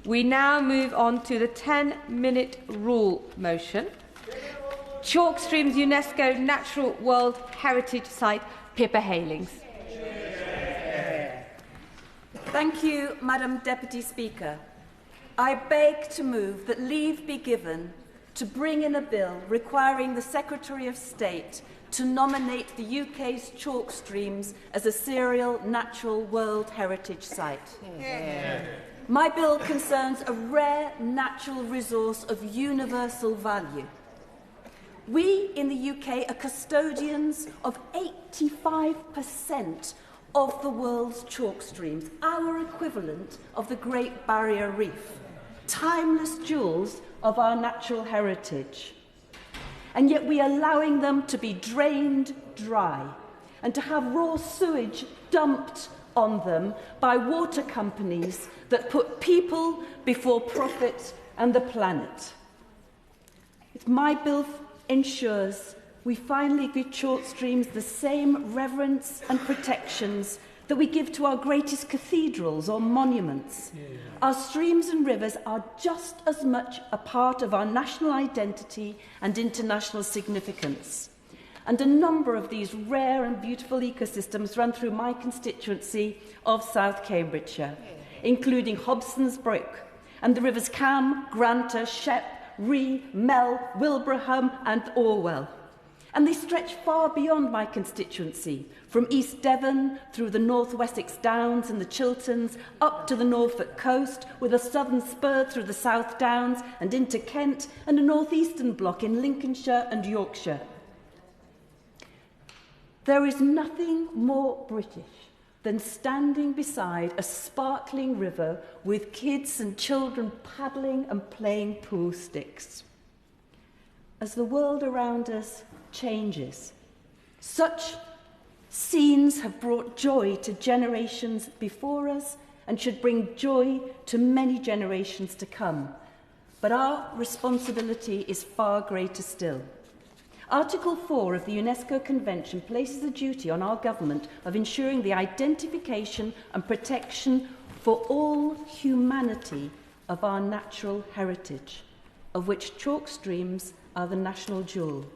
We now move on to the 10-minute rule motion. Chalk Stream's UNESCO Natural World Heritage Site, Pippa Heylings. Thank you, Madam Deputy Speaker. I beg to move that leave be given to bring in a bill requiring the Secretary of State to nominate the UK's chalk streams as a serial natural World Heritage Site. My bill concerns a rare natural resource of universal value. We in the UK are custodians of 85% of the world's chalk streams, our equivalent of the Great Barrier Reef, timeless jewels of our natural heritage. And yet we are allowing them to be drained dry and to have raw sewage dumped on them by water companies that put people before profit and the planet. My bill ensures we finally give chalk streams the same reverence and protections that we give to our greatest cathedrals or monuments. Our streams and rivers are just as much a part of our national identity and international significance. And a number of these rare and beautiful ecosystems run through my constituency of South Cambridgeshire, including Hobson's Brook and the rivers Cam, Granter, Shep, Ree, Mel, Wilbraham and Orwell. And they stretch far beyond my constituency, from East Devon through the North Wessex Downs and the Chilterns, up to the Norfolk coast, with a southern spur through the South Downs and into Kent, and a northeastern block in Lincolnshire and Yorkshire. There is nothing more British than standing beside a sparkling river with kids and children paddling and playing pool sticks. As the world around us changes, such scenes have brought joy to generations before us and should bring joy to many generations to come. But our responsibility is far greater still. Article 4 of the UNESCO Convention places a duty on our government of ensuring the identification and protection for all humanity of our natural heritage, of which chalk streams are the national jewel.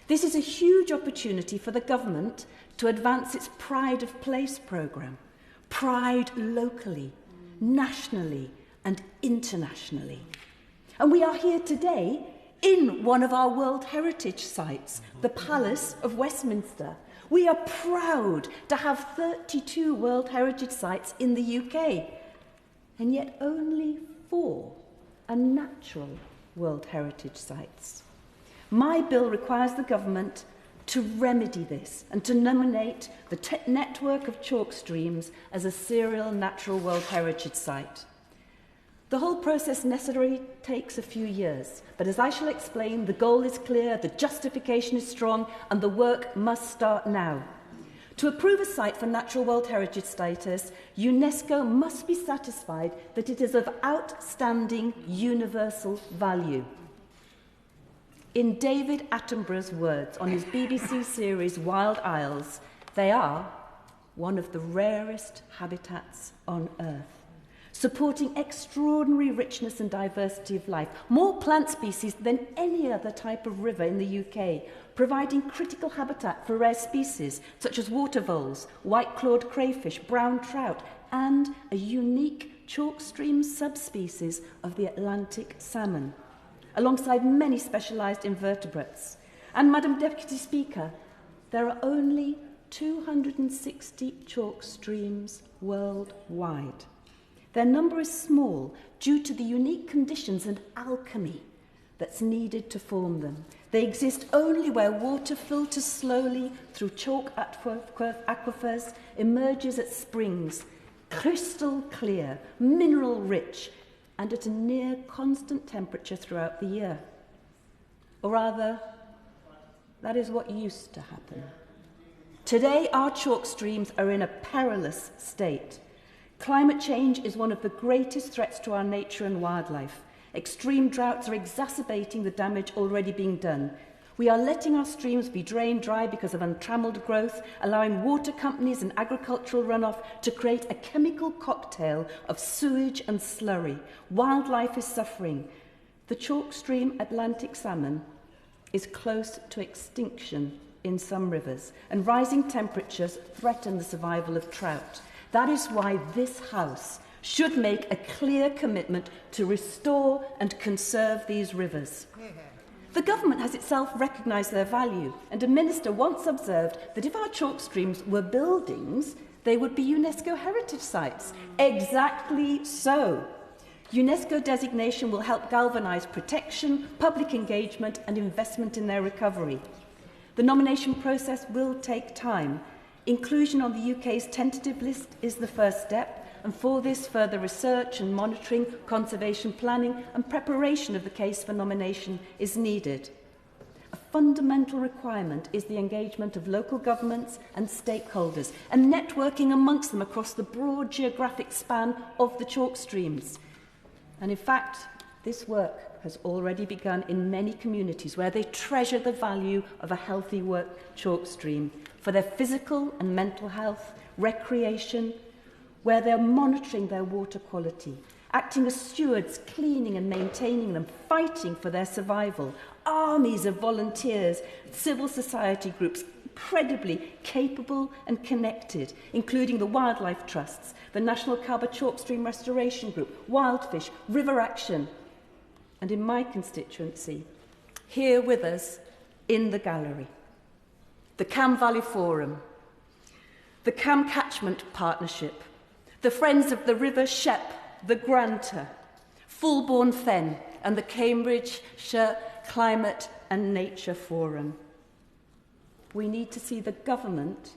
This is a huge opportunity for the government to advance its Pride of Place programme, pride locally, nationally and internationally. And we are here today in one of our World Heritage sites, the Palace of Westminster. We are proud to have 32 World Heritage sites in the UK, and yet only 4 are natural World Heritage sites. My bill requires the government to remedy this and to nominate the network of chalk streams as a serial natural World Heritage site. The whole process necessarily takes a few years, but as I shall explain, the goal is clear, the justification is strong, and the work must start now. To approve a site for natural World Heritage status, UNESCO must be satisfied that it is of outstanding universal value. In David Attenborough's words on his BBC series Wild Isles, they are one of the rarest habitats on Earth, supporting extraordinary richness and diversity of life, more plant species than any other type of river in the UK, providing critical habitat for rare species such as water voles, white-clawed crayfish, brown trout, and a unique chalk stream subspecies of the Atlantic salmon, alongside many specialised invertebrates. And, Madam Deputy Speaker, there are only 260 chalk streams worldwide. Their number is small due to the unique conditions and alchemy that's needed to form them. They exist only where water filters slowly through chalk aquifers, emerges at springs, crystal clear, mineral rich, and at a near constant temperature throughout the year. Or rather, that is what used to happen. Today, our chalk streams are in a perilous state. Climate change is one of the greatest threats to our nature and wildlife. Extreme droughts are exacerbating the damage already being done. We are letting our streams be drained dry because of untrammelled growth, allowing water companies and agricultural runoff to create a chemical cocktail of sewage and slurry. Wildlife is suffering. The chalk stream Atlantic salmon is close to extinction in some rivers, and rising temperatures threaten the survival of trout. That is why this House should make a clear commitment to restore and conserve these rivers. The government has itself recognised their value, and a minister once observed that if our chalk streams were buildings, they would be UNESCO heritage sites. Exactly so. UNESCO designation will help galvanise protection, public engagement and investment in their recovery. The nomination process will take time. Inclusion on the UK's tentative list is the first step, and for this, further research and monitoring, conservation planning and preparation of the case for nomination is needed. A fundamental requirement is the engagement of local governments and stakeholders and networking amongst them across the broad geographic span of the chalk streams. And in fact, this work has already begun in many communities where they treasure the value of a healthy chalk stream for their physical and mental health, recreation, where they're monitoring their water quality, acting as stewards, cleaning and maintaining them, fighting for their survival. Armies of volunteers, civil society groups, incredibly capable and connected, including the wildlife trusts, the National Cabba Chalk Stream Restoration Group, Wildfish, River Action, and in my constituency, here with us in the gallery, the Cam Valley Forum, the Cam Catchment Partnership, the Friends of the River Shep, the Granter, Fullborn Fen, and the Cambridgeshire Climate and Nature Forum. We need to see the government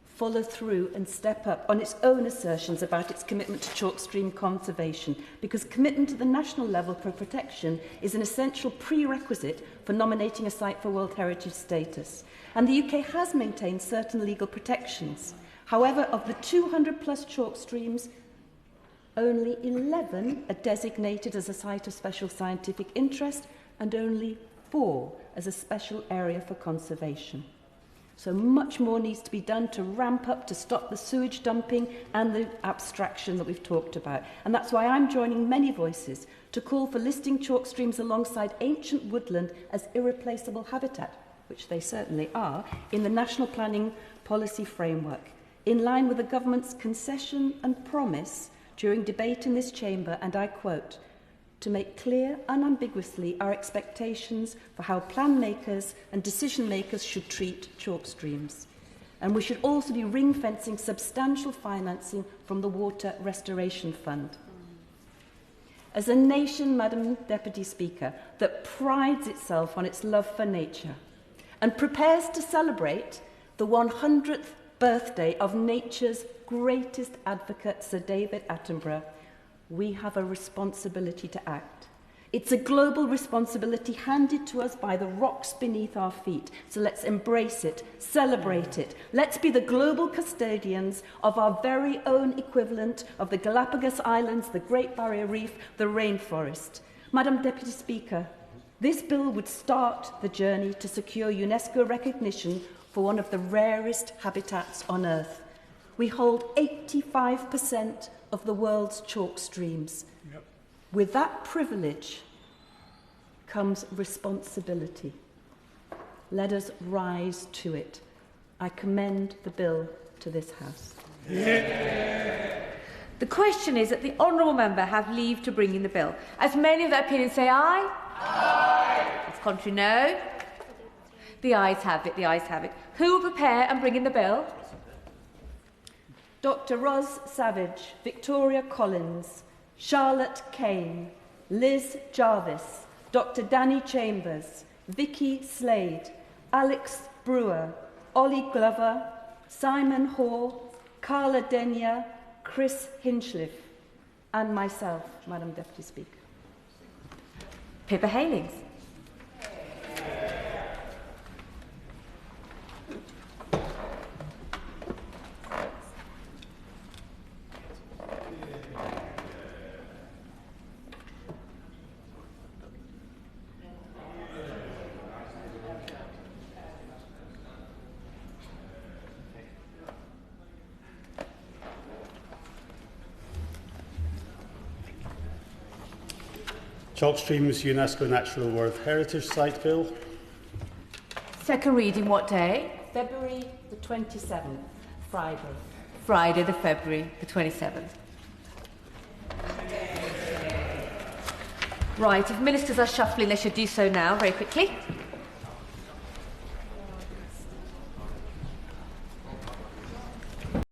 follow through and step up on its own assertions about its commitment to chalk stream conservation, because commitment to the national level for protection is an essential prerequisite for nominating a site for World Heritage status. And the UK has maintained certain legal protections. However, of the 200+ chalk streams, only 11 are designated as a site of special scientific interest and only 4 as a special area for conservation. So much more needs to be done to ramp up to stop the sewage dumping and the abstraction that we've talked about. And that's why I'm joining many voices to call for listing chalk streams alongside ancient woodland as irreplaceable habitat, which they certainly are, in the National Planning Policy Framework, in line with the government's concession and promise during debate in this chamber, and I quote, to make clear unambiguously our expectations for how plan makers and decision makers should treat chalk streams. And we should also be ring-fencing substantial financing from the Water Restoration Fund. As a nation, Madam Deputy Speaker, that prides itself on its love for nature and prepares to celebrate the 100th birthday of nature's greatest advocate, Sir David Attenborough, we have a responsibility to act. It's a global responsibility handed to us by the rocks beneath our feet. So let's embrace it, celebrate it. Let's be the global custodians of our very own equivalent of the Galapagos Islands, the Great Barrier Reef, the rainforest. Madam Deputy Speaker, this bill would start the journey to secure UNESCO recognition for one of the rarest habitats on Earth. We hold 85% of the world's chalk streams. Yep. With that privilege comes responsibility. Let us rise to it. I commend the bill to this House. Yeah. The question is that the honourable member have leave to bring in the bill. As many of their opinions say aye? Aye. It's contrary no. The ayes have it, the ayes have it. Who will prepare and bring in the bill? Dr. Ros Savage, Victoria Collins, Charlotte Kane, Liz Jarvis, Dr. Danny Chambers, Vicky Slade, Alex Brewer, Ollie Glover, Simon Hall, Carla Denya, Chris Hinchliffe, and myself, Madam Deputy Speaker. Pippa Heylings. Chalkstream's UNESCO Natural World Heritage Site Bill. Second reading, what day? February the 27th, Friday. Friday, the February the 27th. Right, if ministers are shuffling, they should do so now, very quickly.